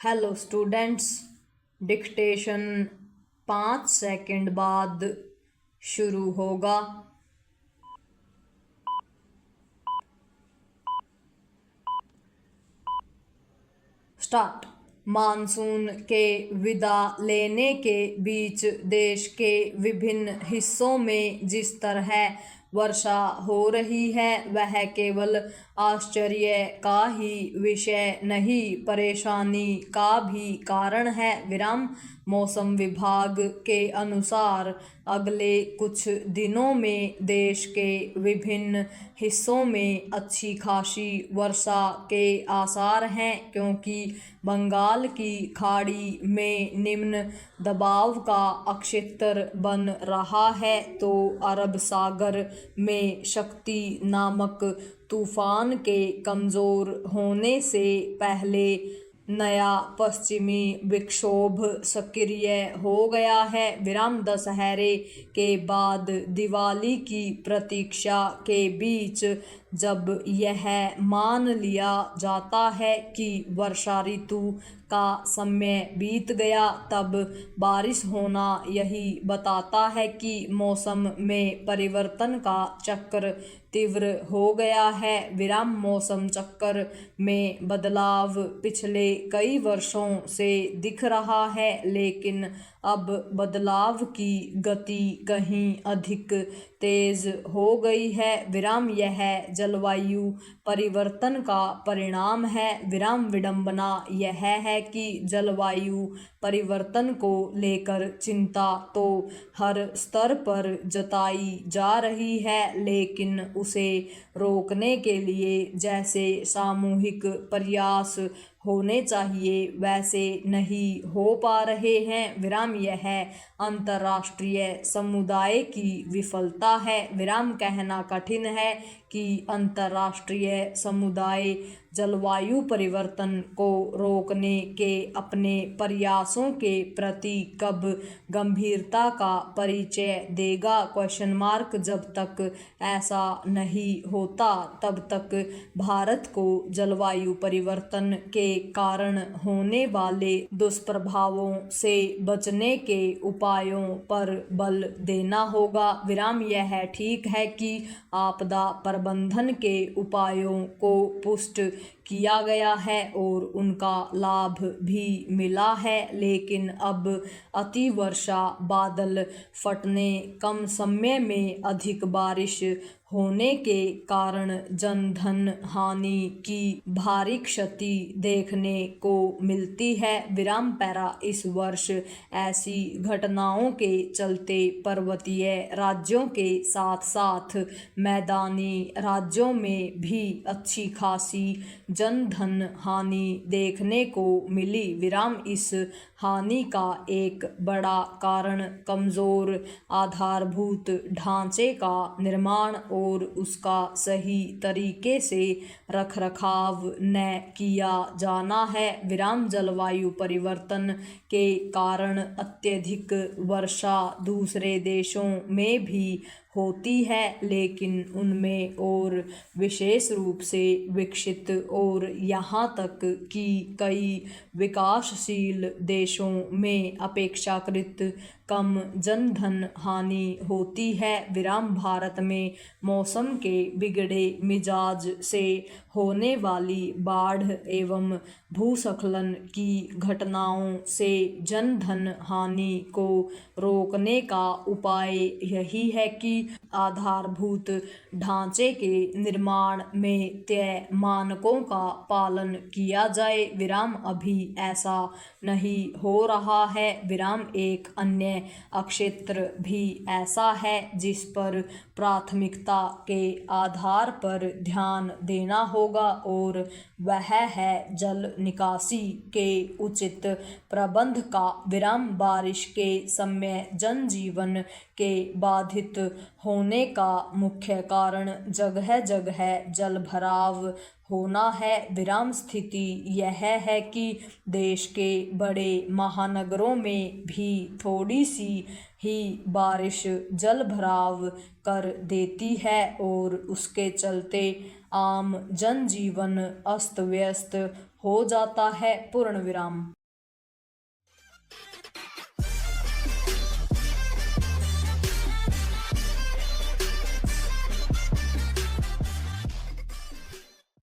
Hello students, dictation 5 second बाद शुरू होगा। स्टार्ट। मानसून के विदा लेने के बीच देश के विभिन्न हिस्सों में जिस तरह वर्षा हो रही है वह केवल आश्चर्य का ही विषय नहीं, परेशानी का भी कारण है। मौसम विभाग के अनुसार अगले कुछ दिनों में देश के विभिन्न हिस्सों में अच्छी खासी वर्षा के आसार हैं, क्योंकि बंगाल की खाड़ी में निम्न दबाव का अक्षेत्र बन रहा है, तो अरब सागर में शक्ति नामक तूफान के कमज़ोर होने से पहले नया पश्चिमी विक्षोभ सक्रिय हो गया है। दशहरे के बाद दिवाली की प्रतीक्षा के बीच जब यह मान लिया जाता है कि वर्षा ऋतु का समय बीत गया, तब बारिश होना यही बताता है कि मौसम में परिवर्तन का चक्र तीव्र हो गया है। मौसम चक्र में बदलाव पिछले कई वर्षों से दिख रहा है, लेकिन अब बदलाव की गति कहीं अधिक तेज हो गई है। यह जलवायु परिवर्तन का परिणाम है। विडंबना यह है कि जलवायु परिवर्तन को लेकर चिंता तो हर स्तर पर जताई जा रही है, लेकिन उसे रोकने के लिए जैसे सामूहिक प्रयास होने चाहिए वैसे नहीं हो पा रहे हैं। यह अंतर्राष्ट्रीय समुदाय की विफलता है। कहना कठिन है कि अंतर्राष्ट्रीय समुदाय जलवायु परिवर्तन को रोकने के अपने प्रयासों के प्रति कब गंभीरता का परिचय देगा। जब तक ऐसा नहीं होता तब तक भारत को जलवायु परिवर्तन के कारण होने वाले दुष्प्रभावों से बचने के उपायों पर बल देना होगा। यह ठीक है कि आपदा प्रबंधन के उपायों को पुष्ट किया गया है और उनका लाभ भी मिला है, लेकिन अब अतिवर्षा, बादल फटने, कम समय में अधिक बारिश होने के कारण जनधन हानि की भारी क्षति देखने को मिलती है। इस वर्ष ऐसी घटनाओं के चलते पर्वतीय राज्यों के साथ साथ मैदानी राज्यों में भी अच्छी खासी जनधन हानि देखने को मिली। इस हानि का एक बड़ा कारण कमज़ोर आधारभूत ढांचे का निर्माण और उसका सही तरीके से रखरखाव न किया जाना है। जलवायु परिवर्तन के कारण अत्यधिक वर्षा दूसरे देशों में भी होती है, लेकिन उनमें और विशेष रूप से विकसित और यहाँ तक कि कई विकासशील देशों में अपेक्षाकृत कम जनधन हानि होती है। भारत में मौसम के बिगड़े मिजाज से होने वाली बाढ़ एवं भूस्खलन की घटनाओं से जनधन हानि को रोकने का उपाय यही है कि आधारभूत ढांचे के निर्माण में तय मानकों का पालन किया जाए। अभी ऐसा नहीं हो रहा है। एक अन्य क्षेत्र भी ऐसा है जिस पर प्राथमिकता के आधार पर ध्यान देना होगा, और वह है जल निकासी के उचित प्रबंध का। बारिश के समय जनजीवन के बाधित होने का मुख्य कारण जगह जगह जलभराव होना है। स्थिति यह है कि देश के बड़े महानगरों में भी थोड़ी सी ही बारिश जलभराव कर देती है और उसके चलते आम जनजीवन अस्त व्यस्त हो जाता है।